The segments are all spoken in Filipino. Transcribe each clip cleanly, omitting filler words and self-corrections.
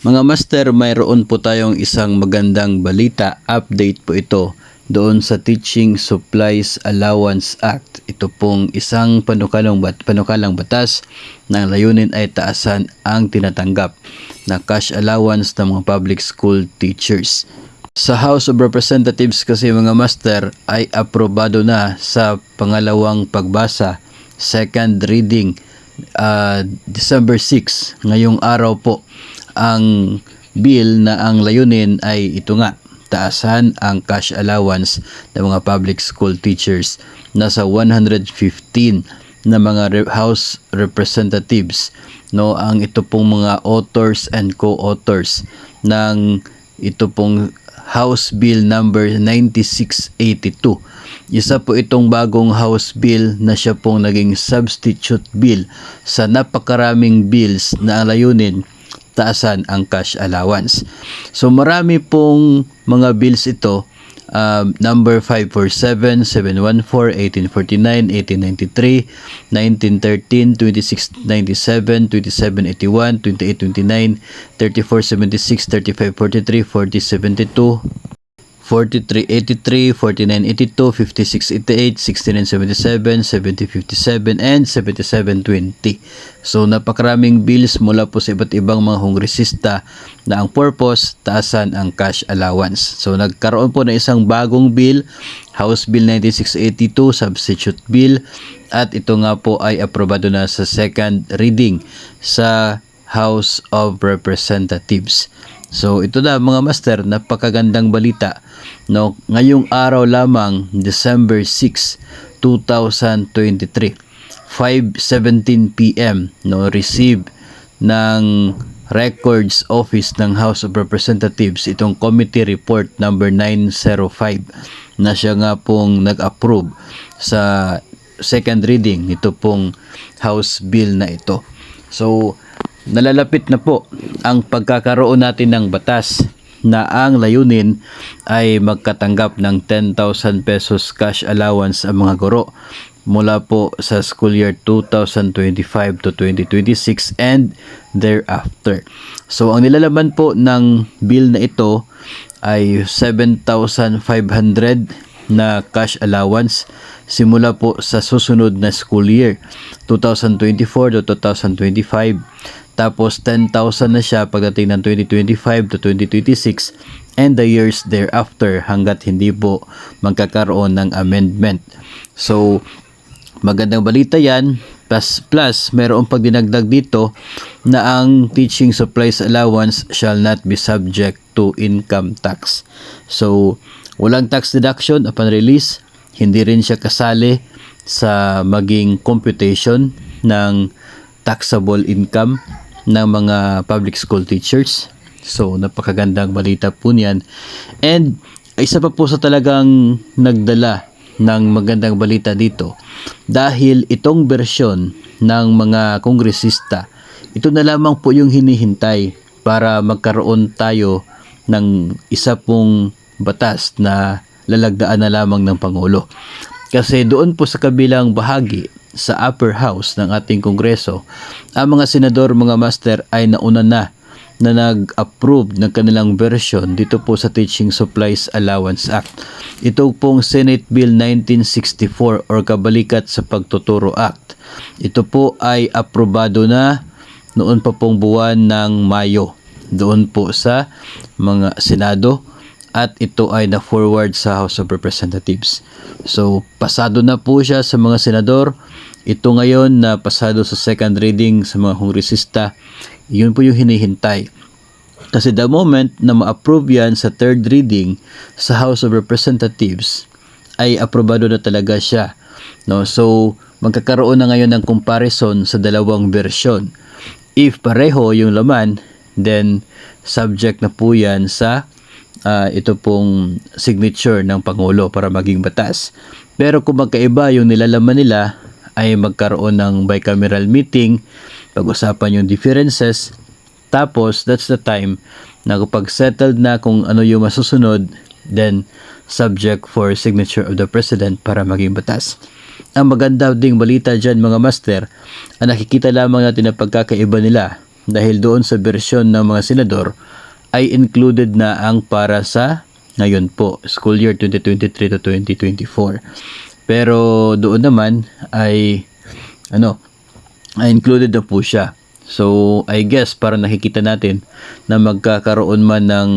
Mga master, mayroon po tayong isang magandang balita, update po ito doon sa Teaching Supplies Allowance Act. Ito pong isang panukalang batas na layunin ay taasan ang tinatanggap na cash allowance ng mga public school teachers. Sa House of Representatives kasi mga master ay aprobado na sa pangalawang pagbasa, second reading, December 6, ngayong araw po ang bill na ang layunin ay ito nga, taasan ang cash allowance ng mga public school teachers. Nasa 115 na mga House Representatives ang ito pong mga authors and co-authors ng ito pong House Bill number 9682. Isa po itong bagong House Bill na siya pong naging substitute bill sa napakaraming bills na ang layunin taasan ang cash allowance. So marami pong mga bills ito, number 547, 714, 1849, 1893, 1913, 2697, 2781, 2829, 3476, 3543, 4072, 4383, 4982, 5688, 6977, 7057, and 7720. So napakaraming bills mula po sa iba't ibang mga kongresista na ang purpose, taasan ang cash allowance. So nagkaroon po ng isang bagong bill, House Bill 9682, Substitute Bill, at ito nga po ay aprobado na sa second reading sa House of Representatives. So ito na mga master, napakagandang balita. Ngayong araw lamang, December 6, 2023, 5:17 PM, receive ng Records Office ng House of Representatives itong Committee Report number 905 na siya nga pong nag-approve sa second reading nito pong House Bill na ito. So nalalapit na po ang pagkakaroon natin ng batas na ang layunin ay magkatanggap ng 10,000 pesos cash allowance ang mga guro mula po sa school year 2025 to 2026 and thereafter. So ang nilalaman po ng bill na ito ay 7,500 na cash allowance simula po sa susunod na school year 2024 to 2025. Tapos 10,000 na siya pagdating ng 2025 to 2026 and the years thereafter hanggat hindi po magkakaroon ng amendment. So magandang balita yan. Plus mayroon pag dinagdag dito na ang teaching supplies allowance shall not be subject to income tax. So walang tax deduction upon release, hindi rin siya kasali sa maging computation ng taxable income ng mga public school teachers. So napakagandang balita po niyan. And isa pa po sa talagang nagdala ng magandang balita dito, dahil itong bersyon ng mga kongresista, ito na lamang po yung hinihintay para magkaroon tayo ng isa pong batas na lalagdaan na lamang ng Pangulo. Kasi doon po sa kabilang bahagi sa upper house ng ating kongreso, ang mga senador, mga master, ay nauna na nag-approve ng kanilang version dito po sa Teaching Supplies Allowance Act. Ito pong Senate Bill 1964 or Kabalikat sa Pagtuturo Act. Ito po ay aprobado na noon pa pong buwan ng Mayo doon po sa mga Senado, at ito ay na-forward sa House of Representatives. So, pasado na po siya sa mga senador. Ito ngayon na pasado sa second reading sa mga kongresista. Yun po yung hinihintay. Kasi the moment na ma-approve yan sa third reading sa House of Representatives, ay aprobado na talaga siya. So, magkakaroon na ngayon ng comparison sa dalawang version. If pareho yung laman, then subject na po yan sa ito pong signature ng Pangulo para maging batas. Pero kung magkaiba yung nilalaman nila, ay magkaroon ng bicameral meeting, pag-usapan yung differences, tapos that's the time na kapag settled na kung ano yung masusunod, then subject for signature of the President para maging batas. Ang maganda ding balita dyan mga master, ang nakikita lamang natin na pagkakaiba nila dahil doon sa bersyon ng mga senador ay included na ang para sa ngayon po, school year 2023 to 2024. Pero doon naman ay included na po siya. So, I guess para nakikita natin na magkakaroon man ng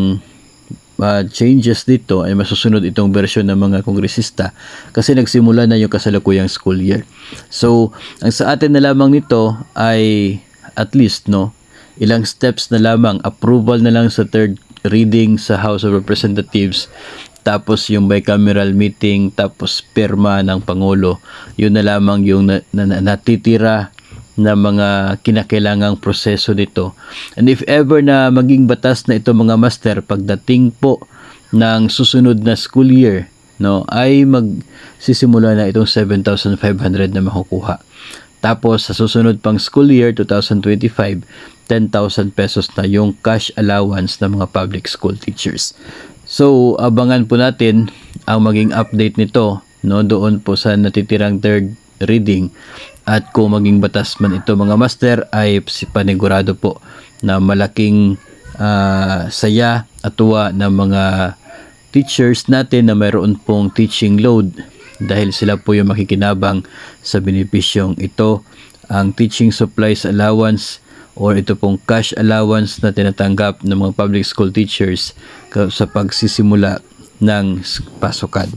changes dito ay masusunod itong bersyon ng mga kongresista kasi nagsimula na yung kasalukuyang school year. So, ang sa atin na lamang nito ay at least ilang steps na lamang, approval na lang sa third reading sa House of Representatives, tapos yung bicameral meeting, tapos pirma ng Pangulo. Yun na lamang yung natitira na mga kinakailangang proseso nito. And if ever na maging batas na ito mga master, pagdating po ng susunod na school year, ay magsisimula na itong 7,500 na makukuha. Tapos sa susunod pang school year 2025, 10,000 pesos na yung cash allowance ng mga public school teachers. So abangan po natin ang maging update nito doon po sa natitirang third reading, at kung maging batas man ito mga master ay panigurado po na malaking saya at tuwa ng mga teachers natin na mayroon pong teaching load dahil sila po yung makikinabang sa benepisyong ito, ang teaching supplies allowance or ito pong cash allowance na tinatanggap ng mga public school teachers sa pagsisimula ng pasukan.